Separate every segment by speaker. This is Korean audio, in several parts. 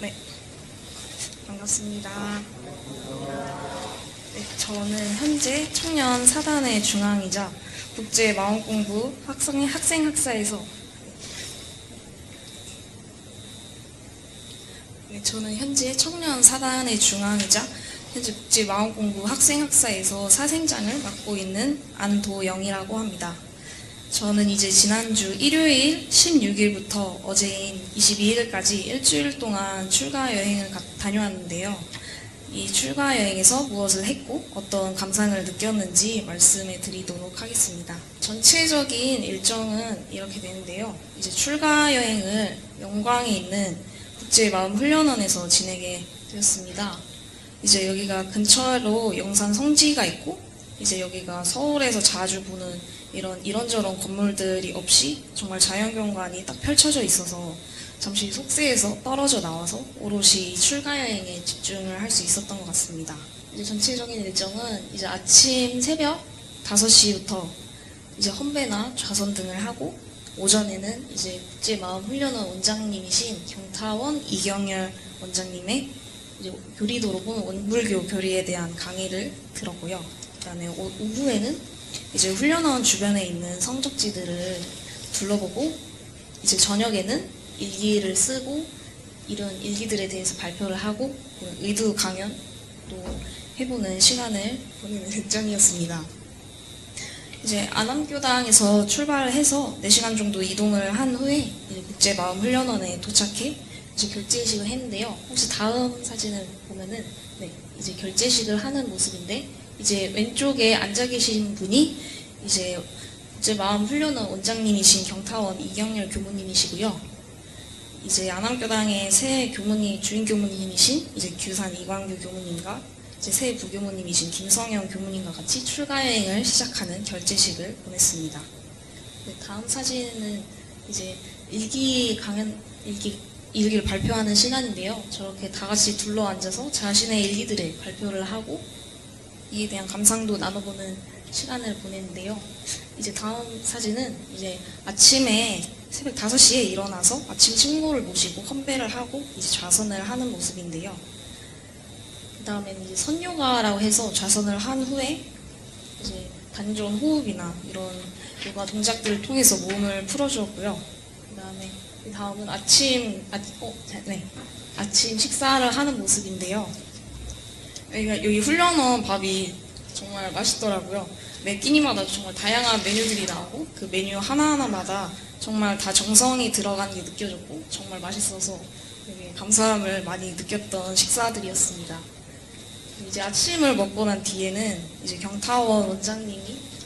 Speaker 1: 네, 반갑습니다. 네, 저는 현재 청년 사단의 중앙이자 국제 마음공부 학생학사에서 네, 저는 현재 청년 사단의 중앙이자 현재 국제 마음공부 학생학사에서 사생장을 맡고 있는 안도영이라고 합니다. 저는 이제 지난주 일요일 16일부터 어제인 22일까지 일주일 동안 출가 여행을 다녀왔는데요. 이 출가 여행에서 무엇을 했고 어떤 감상을 느꼈는지 말씀해 드리도록 하겠습니다. 전체적인 일정은 이렇게 되는데요. 이제 출가 여행을 영광에 있는 국제마음훈련원에서 지내게 되었습니다. 이제 여기가 근처로 영산 성지가 있고 이제 여기가 서울에서 자주 보는 이런저런 건물들이 없이 정말 자연경관이 딱 펼쳐져 있어서 잠시 속세에서 떨어져 나와서 오롯이 출가 여행에 집중을 할 수 있었던 것 같습니다. 이제 전체적인 일정은 이제 아침 새벽 5시부터 이제 헌배나 좌선 등을 하고 오전에는 이제 국제마음훈련원 원장님이신 경타원 이경열 원장님의 이제 교리도로 본 원불교 교리에 대한 강의를 들었고요. 그다음에 오후에는 이제 훈련원 주변에 있는 성적지들을 둘러보고 이제 저녁에는 일기를 쓰고 이런 일기들에 대해서 발표를 하고 의두 강연도 해보는 시간을 보내는 일정이었습니다. 이제 안암교당에서 출발을 해서 4시간 정도 이동을 한 후에 국제마음훈련원에 도착해 이제 결제식을 했는데요. 혹시 다음 사진을 보면은 이제 결제식을 하는 모습인데 이제 왼쪽에 앉아 계신 분이 이제 국제마음훈련원 원장님이신 경타원 이경열 교무님이시고요. 이제 안암교당의 새 주임 교무님이신 이제 규산 이광규 교무님과 이제 새 부교무님이신 김성영 교무님과 같이 출가 여행을 시작하는 결제식을 보냈습니다. 다음 사진은 이제 일기를 발표하는 시간인데요. 저렇게 다 같이 둘러 앉아서 자신의 일기들을 발표를 하고 이에 대한 감상도 나눠보는 시간을 보냈는데요. 이제 다음 사진은 이제 아침에 새벽 5시에 일어나서 아침 친구를 모시고 헌배를 하고 이제 좌선을 하는 모습인데요. 그 다음에는 이제 선요가라고 해서 좌선을 한 후에 이제 단전 호흡이나 이런 요가 동작들을 통해서 몸을 풀어주었고요. 그 다음은 아침 식사를 하는 모습인데요. 여기 훈련원 밥이 정말 맛있더라고요. 매 끼니마다 정말 다양한 메뉴들이 나오고 그 메뉴 하나하나마다 정말 다 정성이 들어간 게 느껴졌고 정말 맛있어서 되게 감사함을 많이 느꼈던 식사들이었습니다. 이제 아침을 먹고 난 뒤에는 이제 경타원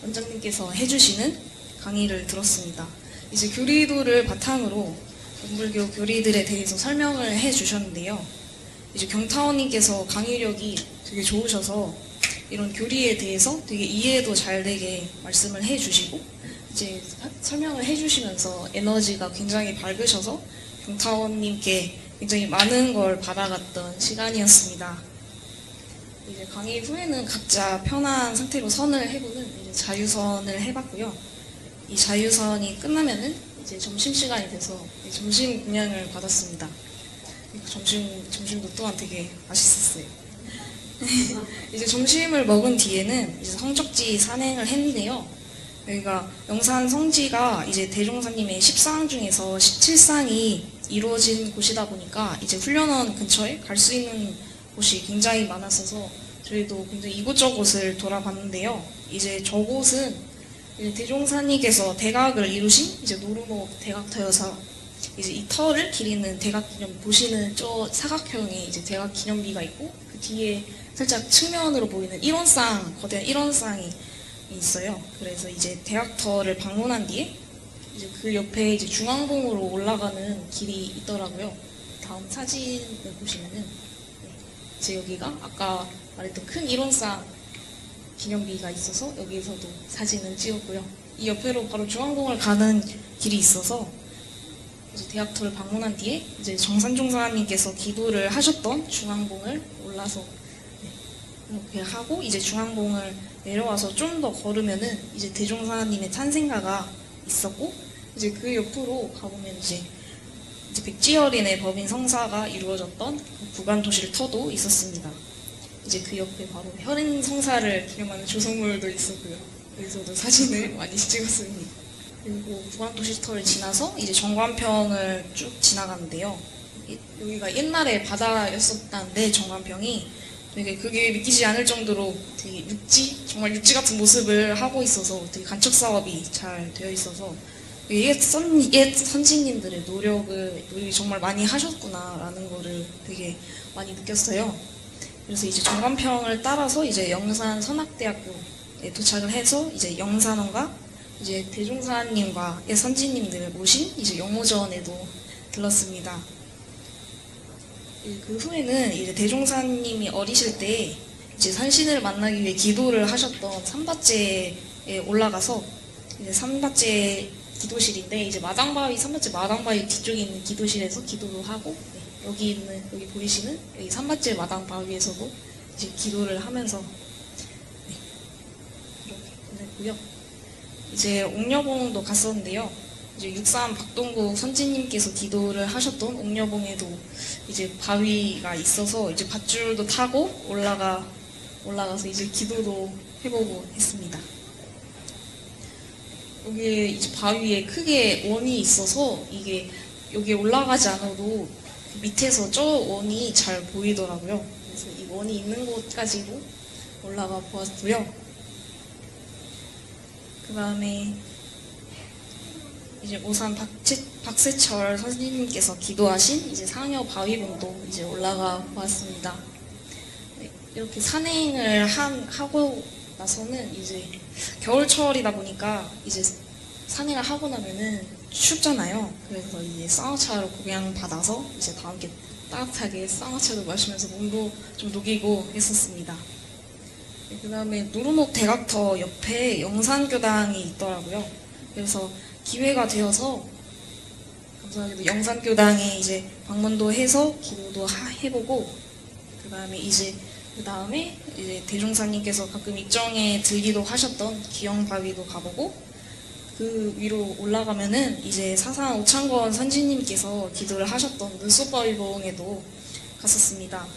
Speaker 1: 원장님께서 해주시는 강의를 들었습니다. 이제 교리도를 바탕으로 원불교 교리들에 대해서 설명을 해주셨는데요. 이제 경타원님께서 강의력이 되게 좋으셔서 이런 교리에 대해서 되게 이해도 잘 되게 말씀을 해주시고 이제 설명을 해주시면서 에너지가 굉장히 밝으셔서 경타원님께 굉장히 많은 걸 받아갔던 시간이었습니다. 이제 강의 후에는 각자 편한 상태로 선을 해보는 이제 자유선을 해봤고요. 이 자유선이 끝나면은 이제 점심시간이 돼서 점심 공양을 받았습니다. 점심도 또한 되게 맛있었어요. 이제 점심을 먹은 뒤에는 이제 성적지 산행을 했는데요. 여기가 영산 성지가 이제 대종사님의 14상 중에서 17상이 이루어진 곳이다 보니까 이제 훈련원 근처에 갈 수 있는 곳이 굉장히 많았어서 저희도 굉장히 이곳저곳을 돌아봤는데요. 이제 저곳은 이제 대종사님께서 대각을 이루신 이제 노루목 대각터여서 이제 이 터를 기리는 대각기념 보시는 저 사각형의 이제 대각기념비가 있고 그 뒤에 살짝 측면으로 보이는 거대한 일원상이 있어요. 그래서 이제 대각터를 방문한 뒤에 이제 그 옆에 이제 중앙봉으로 올라가는 길이 있더라고요. 다음 사진을 보시면은 이제 여기가 아까 말했던 큰 일원상 기념비가 있어서 여기에서도 사진을 찍었고요. 이 옆으로 바로 중앙봉을 가는 길이 있어서 이제 대학터를 방문한 뒤에 이제 정산종사님께서 기도를 하셨던 중앙봉을 올라서 이렇게 하고 이제 중앙봉을 내려와서 좀 더 걸으면은 이제 대종사님의 탄생가가 있었고 이제 그 옆으로 가보면 이제 이제 백지열인의 법인 성사가 이루어졌던 부관도실 터도 있었습니다. 이제 그 옆에 바로 혈인 성사를 기념하는 조성물도 있었고요. 여기서도 사진을 많이 찍었습니다. 그리고 부관도실 터를 지나서 이제 정관평을 쭉 지나가는데요. 여기가 옛날에 바다였었다는데 정관평이 되게 그게 믿기지 않을 정도로 되게 정말 육지 같은 모습을 하고 있어서 되게 간척 사업이 잘 되어 있어서 옛 선진님들의 노력을 정말 많이 하셨구나라는 거를 되게 많이 느꼈어요. 그래서 이제 정관평을 따라서 이제 영산 선학대학교에 도착을 해서 이제 영산원과 이제 대종사님과 옛 선진님들을 모신 이제 영모전에도 들렀습니다. 그 후에는 이제 대종사님이 어리실 때 이제 산신을 만나기 위해 기도를 하셨던 삼바제에 올라가서 이제 삼바제 기도실인데 이제 삼바제 마당바위 뒤쪽에 있는 기도실에서 기도도 하고 여기 보이시는 여기 삼바제 마당바위에서도 이제 기도를 하면서 이렇게 보냈고요. 이제 옥녀봉도 갔었는데요. 이제 육산 박동국 선지님께서 기도를 하셨던 옥녀봉에도 이제 바위가 있어서 이제 밧줄도 타고 올라가서 이제 기도도 해보고 했습니다. 여기에 이제 바위에 크게 원이 있어서 이게 여기에 올라가지 않아도 밑에서 저 원이 잘 보이더라고요. 그래서 이 원이 있는 곳까지도 올라가 보았고요. 그 다음에 이제 오산 박세철 선생님께서 기도하신 이제 상여 바위봉도 이제 올라가 보았습니다. 네, 이렇게 산행을 하고 나서는 이제 겨울철이다 보니까 이제 산행을 하고 나면은 춥잖아요. 그래서 이제 쌍화차로 고향 받아서 이제 다 함께 따뜻하게 쌍화차도 마시면서 몸도 좀 녹이고 했었습니다. 네, 그 다음에 누르목 대각터 옆에 영산교당이 있더라고요. 그래서 기회가 되어서 감사하게도 영산교당에 이제 방문도 해서 기도도 해보고 그 다음에 이제 대종사님께서 가끔 입정에 들기도 하셨던 기영바위도 가보고 그 위로 올라가면은 이제 사산 오창건 선지님께서 기도를 하셨던 눈썹바위봉에도 갔었습니다.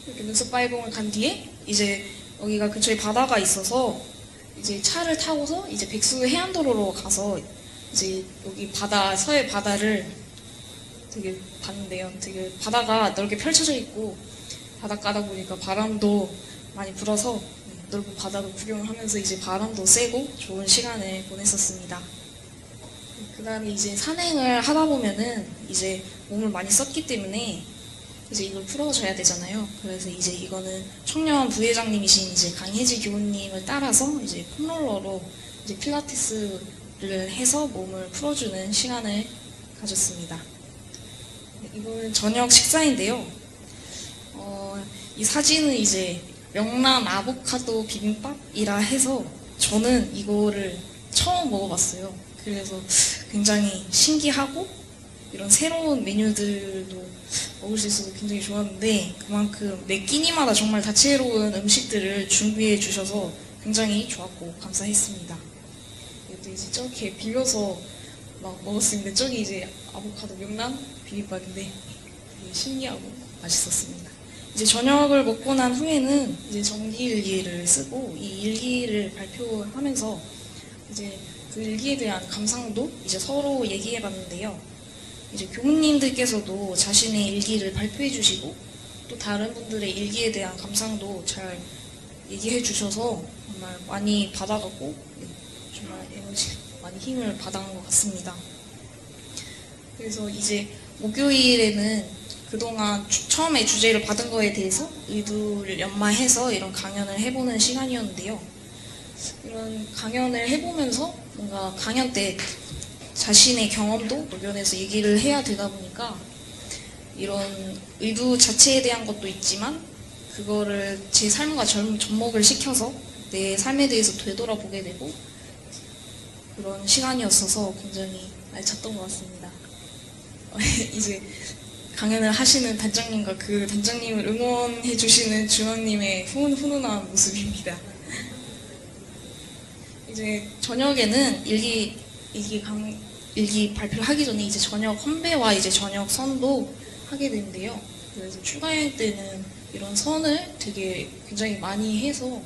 Speaker 1: 이렇게 눈썹바위봉을 간 뒤에 이제 여기가 근처에 바다가 있어서 이제 차를 타고서 이제 백수 해안도로로 가서 이제 여기 서해 바다를 되게 봤는데요. 되게 바다가 넓게 펼쳐져 있고 바닷가다 보니까 바람도 많이 불어서 넓은 바다도 구경을 하면서 이제 바람도 쐬고 좋은 시간을 보냈었습니다. 그 다음에 이제 산행을 하다 보면은 이제 몸을 많이 썼기 때문에 이제 이걸 풀어줘야 되잖아요. 그래서 이제 이거는 청년 부회장님이신 이제 강혜지 교우님을 따라서 이제 폼롤러로 이제 필라테스를 해서 몸을 풀어주는 시간을 가졌습니다. 이거는 저녁 식사인데요. 이 사진은 이제 명란 아보카도 비빔밥이라 해서 저는 이거를 처음 먹어봤어요. 그래서 굉장히 신기하고 이런 새로운 메뉴들도 먹을 수 있어서 굉장히 좋았는데 그만큼 매 끼니마다 정말 다채로운 음식들을 준비해 주셔서 굉장히 좋았고 감사했습니다. 이것도 이제 저렇게 비벼서 막 먹었습니다. 저기 이제 아보카도 명란 비빔밥인데 되게 신기하고 맛있었습니다. 이제 저녁을 먹고 난 후에는 이제 정기일기를 쓰고 이 일기를 발표하면서 이제 그 일기에 대한 감상도 이제 서로 얘기해 봤는데요. 이제 교무님들께서도 자신의 일기를 발표해 주시고 또 다른 분들의 일기에 대한 감상도 잘 얘기해 주셔서 정말 많이 받아가고 정말 에너지 많이 힘을 받아간 것 같습니다. 그래서 이제 목요일에는 그동안 처음에 주제를 받은 거에 대해서 의도를 연마해서 이런 강연을 해보는 시간이었는데요. 이런 강연을 해보면서 뭔가 강연 때 자신의 경험도 녹여내서 얘기를 해야 되다 보니까 이런 의도 자체에 대한 것도 있지만 그거를 제 삶과 접목을 시켜서 내 삶에 대해서 되돌아보게 되고 그런 시간이었어서 굉장히 알찼던 것 같습니다. 이제 강연을 하시는 단장님과 그 단장님을 응원해 주시는 중앙님의 훈훈한 모습입니다. 이제 저녁에는 일기 발표를 하기 전에 이제 저녁 헌배와 이제 저녁 선도 하게 되는데요. 그래서 출가여행 때는 이런 선을 되게 굉장히 많이 해서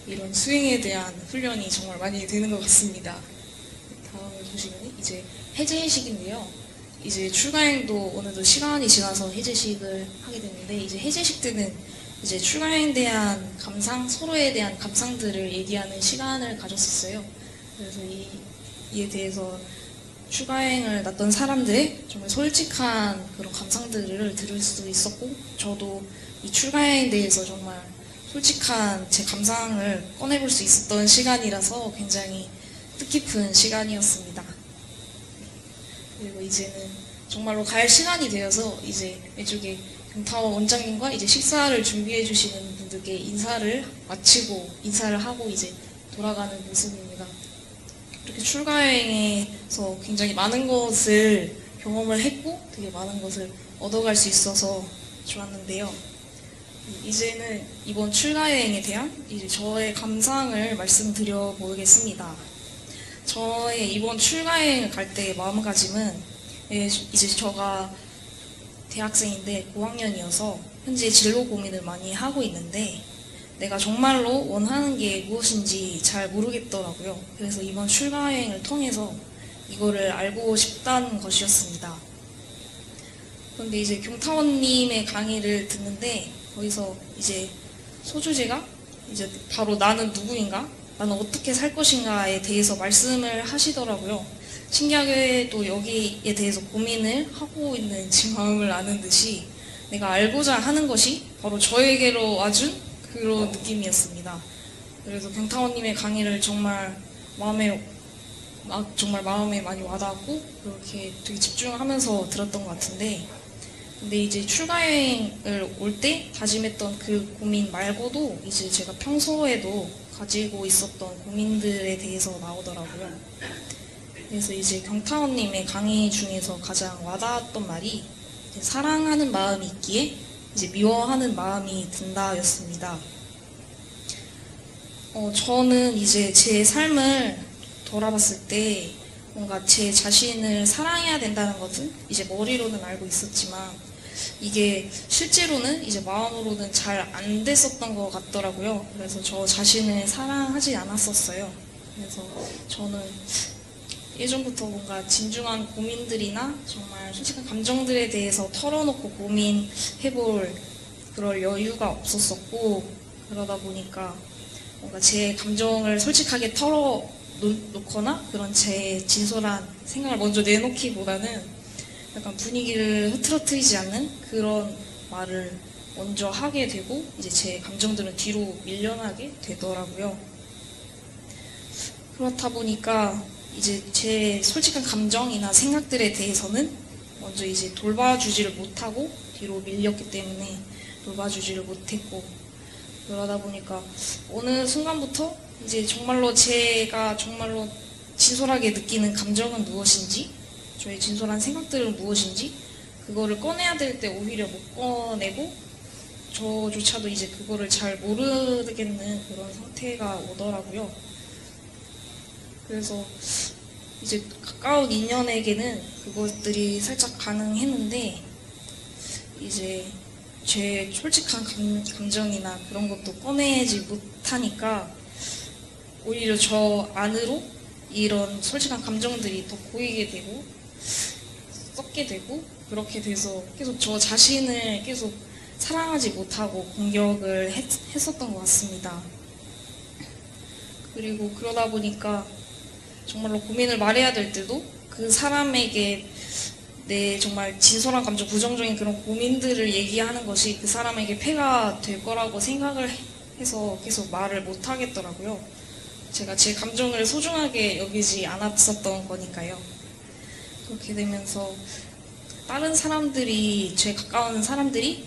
Speaker 1: 이런 수행에 대한 훈련이 정말 많이 되는 것 같습니다. 다음을 보시면 이제 해제식인데요. 이제 출가여행도 어느덧 시간이 지나서 해제식을 하게 됐는데, 이제 해제식 때는 이제 출가여행에 대한 감상, 서로에 대한 감상들을 얘기하는 시간을 가졌었어요. 그래서 이에 대해서 출가여행을 났던 사람들의 정말 솔직한 그런 감상들을 들을 수도 있었고, 저도 이 출가여행에 대해서 정말 솔직한 제 감상을 꺼내볼 수 있었던 시간이라서 굉장히 뜻깊은 시간이었습니다. 그리고 이제는 정말로 갈 시간이 되어서 이제 왼쪽에 경타원 원장님과 이제 식사를 준비해 주시는 분들께 인사를 마치고 인사를 하고 이제 돌아가는 모습입니다. 이렇게 출가여행에서 굉장히 많은 것을 경험을 했고 되게 많은 것을 얻어갈 수 있어서 좋았는데요. 이제는 이번 출가여행에 대한 이제 저의 감상을 말씀드려 보겠습니다. 저의 이번 출가여행을 갈 때의 마음가짐은 이제 제가 대학생인데 고학년이어서 현재 진로 고민을 많이 하고 있는데 내가 정말로 원하는 게 무엇인지 잘 모르겠더라고요. 그래서 이번 출가여행을 통해서 이거를 알고 싶다는 것이었습니다. 그런데 이제 경타원님의 강의를 듣는데 거기서 이제 소주제가 이제 바로 나는 누구인가? 나는 어떻게 살 것인가에 대해서 말씀을 하시더라고요. 신기하게도 여기에 대해서 고민을 하고 있는 제 마음을 아는 듯이 내가 알고자 하는 것이 바로 저에게로 와준 그런 느낌이었습니다. 그래서 경타원님의 강의를 정말 마음에 많이 와닿았고 그렇게 되게 집중하면서 들었던 것 같은데, 근데 이제 출가여행을 올 때 다짐했던 그 고민 말고도 이제 제가 평소에도 가지고 있었던 고민들에 대해서 나오더라고요. 그래서 이제 경타원님의 강의 중에서 가장 와닿았던 말이 사랑하는 마음이 있기에 이제 미워하는 마음이 든다였습니다. 저는 이제 제 삶을 돌아봤을 때 뭔가 제 자신을 사랑해야 된다는 것은 이제 머리로는 알고 있었지만 이게 실제로는 이제 마음으로는 잘 안 됐었던 것 같더라고요. 그래서 저 자신을 사랑하지 않았었어요. 그래서 저는 예전부터 뭔가 진중한 고민들이나 정말 솔직한 감정들에 대해서 털어놓고 고민해볼 그럴 여유가 없었었고, 그러다 보니까 뭔가 제 감정을 솔직하게 털어놓거나 그런 제 진솔한 생각을 먼저 내놓기보다는 약간 분위기를 흐트러뜨리지 않는 그런 말을 먼저 하게 되고 이제 제 감정들은 뒤로 밀려나게 되더라고요. 그렇다 보니까 이제 제 솔직한 감정이나 생각들에 대해서는 먼저 이제 돌봐주지를 못하고 뒤로 밀렸기 때문에 돌봐주지를 못했고, 그러다 보니까 어느 순간부터 이제 정말로 제가 정말로 진솔하게 느끼는 감정은 무엇인지, 저의 진솔한 생각들은 무엇인지 그거를 꺼내야 될 때 오히려 못 꺼내고 저조차도 이제 그거를 잘 모르겠는 그런 상태가 오더라고요. 그래서 이제 가까운 인연에게는 그것들이 살짝 가능했는데 이제 제 솔직한 감정이나 그런 것도 꺼내지 못하니까 오히려 저 안으로 이런 솔직한 감정들이 더 고이게 되고 썩게 되고, 그렇게 돼서 계속 저 자신을 계속 사랑하지 못하고 공격을 했었던 것 같습니다. 그리고 그러다 보니까 정말로 고민을 말해야 될 때도 그 사람에게 내 정말 진솔한 감정, 부정적인 그런 고민들을 얘기하는 것이 그 사람에게 폐가 될 거라고 생각을 해서 계속 말을 못 하겠더라고요. 제가 제 감정을 소중하게 여기지 않았었던 거니까요. 그렇게 되면서 다른 사람들이, 제 가까운 사람들이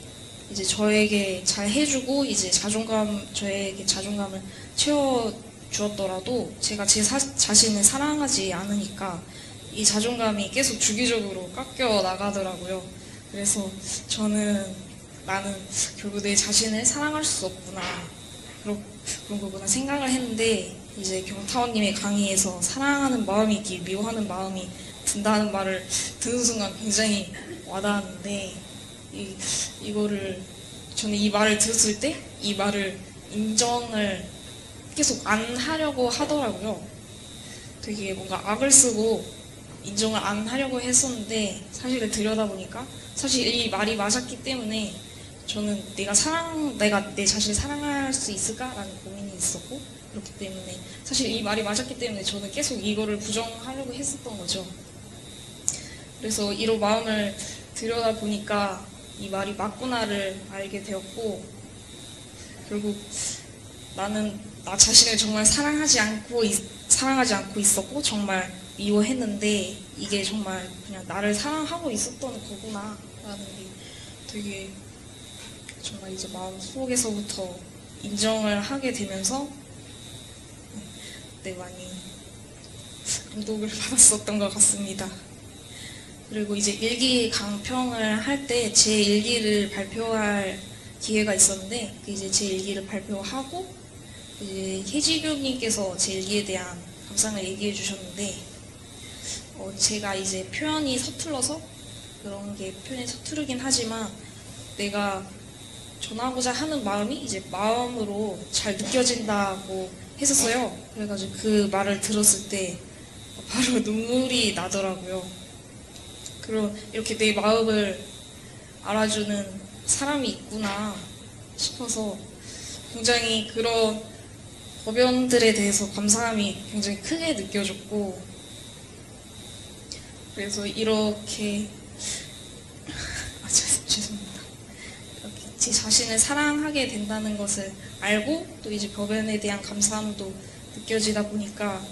Speaker 1: 이제 저에게 잘 해주고 이제 저에게 자존감을 채워주었더라도 제가 제 자신을 사랑하지 않으니까 이 자존감이 계속 주기적으로 깎여 나가더라고요. 그래서 나는 결국 내 자신을 사랑할 수 없구나, 그런 거구나 생각을 했는데, 이제 경타원님의 강의에서 사랑하는 마음이 있기 미워하는 마음이 든다는 말을 듣는 순간 굉장히 와닿았는데 이거를 저는 이 말을 들었을 때 이 말을 인정을 계속 안 하려고 하더라고요. 되게 뭔가 악을 쓰고 인정을 안 하려고 했었는데 사실을 들여다보니까 사실 이 말이 맞았기 때문에 저는 내가 내 자신을 사랑할 수 있을까라는 고민이 있었고 그렇기 때문에 사실 이 말이 맞았기 때문에 저는 계속 이거를 부정하려고 했었던 거죠. 그래서 이로 마음을 들여다보니까 이 말이 맞구나를 알게 되었고 결국 나는 나 자신을 정말 사랑하지 않고 있었고 정말 미워했는데 이게 정말 그냥 나를 사랑하고 있었던 거구나 라는 게 되게 정말 이제 마음속에서부터 인정을 하게 되면서 그때 많이 감동을 받았었던 것 같습니다. 그리고 이제 일기 강평을 할 때 제 일기를 발표할 기회가 있었는데 이제 제 일기를 발표하고 이제 혜지교님께서 제 일기에 대한 감상을 얘기해 주셨는데 제가 이제 표현이 서툴러서 그런 게 표현이 서투르긴 하지만 내가 전하고자 하는 마음이 이제 마음으로 잘 느껴진다고 했었어요. 그래가지고 그 말을 들었을 때 바로 눈물이 나더라고요. 그리고 이렇게 내 마음을 알아주는 사람이 있구나 싶어서 굉장히 그런 법연들에 대해서 감사함이 굉장히 크게 느껴졌고 그래서 이렇게 죄송합니다. 이렇게 제 자신을 사랑하게 된다는 것을 알고 또 이제 법연에 대한 감사함도 느껴지다 보니까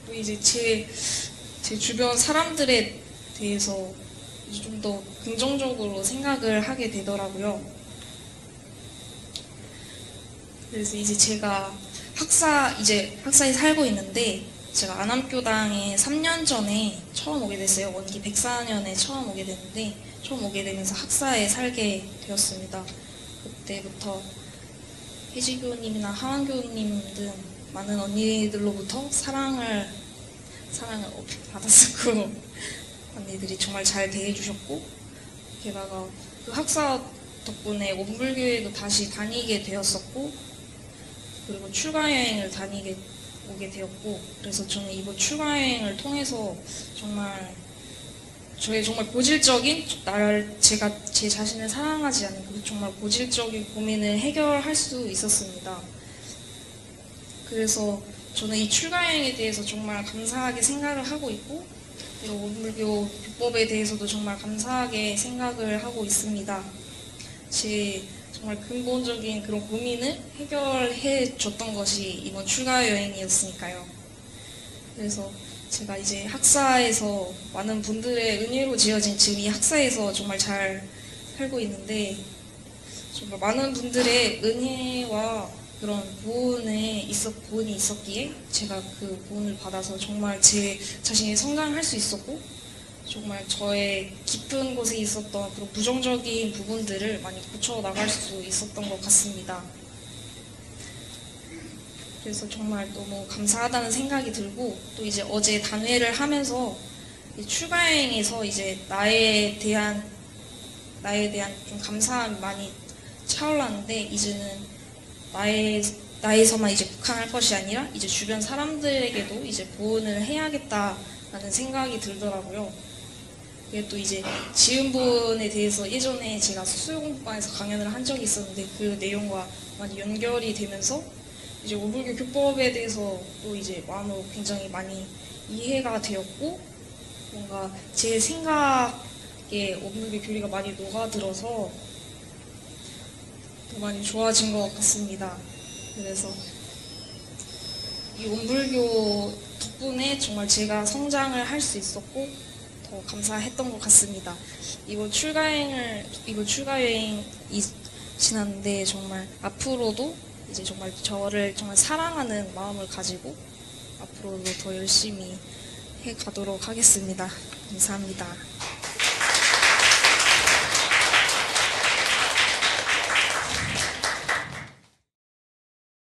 Speaker 1: 또 이제 제 주변 사람들에 대해서 좀 더 긍정적으로 생각을 하게 되더라고요. 그래서 이제 제가 학사에 살고 있는데 제가 안암교당에 3년 전에 처음 오게 됐어요. 원기 104년에 처음 오게 됐는데 처음 오게 되면서 학사에 살게 되었습니다. 그때부터 혜지교님이나 하완교님 등 많은 언니들로부터 사랑을 받았었고 언니들이 정말 잘 대해주셨고 게다가 그 학사 덕분에 원불교회도 다시 다니게 되었었고 그리고 출가여행을 오게 되었고 그래서 저는 이번 출가여행을 통해서 저의 정말 고질적인 제가 제 자신을 사랑하지 않는 그 정말 고질적인 고민을 해결할 수 있었습니다. 그래서 저는 이 출가여행에 대해서 정말 감사하게 생각을 하고 있고 그리고 원불교 교법에 대해서도 정말 감사하게 생각을 하고 있습니다. 제 정말 근본적인 그런 고민을 해결해 줬던 것이 이번 출가 여행이었으니까요. 그래서 제가 이제 학사에서 많은 분들의 은혜로 지어진 지금 이 학사에서 정말 잘 살고 있는데 정말 많은 분들의 은혜와 그런 보온이 있었기에 제가 그 보온을 받아서 정말 제 자신이 성장할 수 있었고 정말 저의 깊은 곳에 있었던 그런 부정적인 부분들을 많이 고쳐 나갈 수 있었던 것 같습니다. 그래서 정말 너무 감사하다는 생각이 들고 또 이제 어제 단회를 하면서 출가여행에서 이제 나에 대한 좀 감사함이 많이 차올랐는데 이제는 나에서만 이제 국한할 것이 아니라 이제 주변 사람들에게도 이제 보온을 해야겠다라는 생각이 들더라고요. 이게 또 이제 지음본에 대해서 예전에 제가 수요공부방에서 강연을 한 적이 있었는데 그 내용과 많이 연결이 되면서 이제 원불교 교법에 대해서 또 이제 마음으로 굉장히 많이 이해가 되었고 뭔가 제 생각에 원불교 교리가 많이 녹아들어서 더 많이 좋아진 것 같습니다. 그래서 이 원불교 덕분에 정말 제가 성장을 할 수 있었고 더 감사했던 것 같습니다. 이번 출가여행이 지났는데 정말 앞으로도 이제 정말 저를 정말 사랑하는 마음을 가지고 앞으로도 더 열심히 해 가도록 하겠습니다. 감사합니다.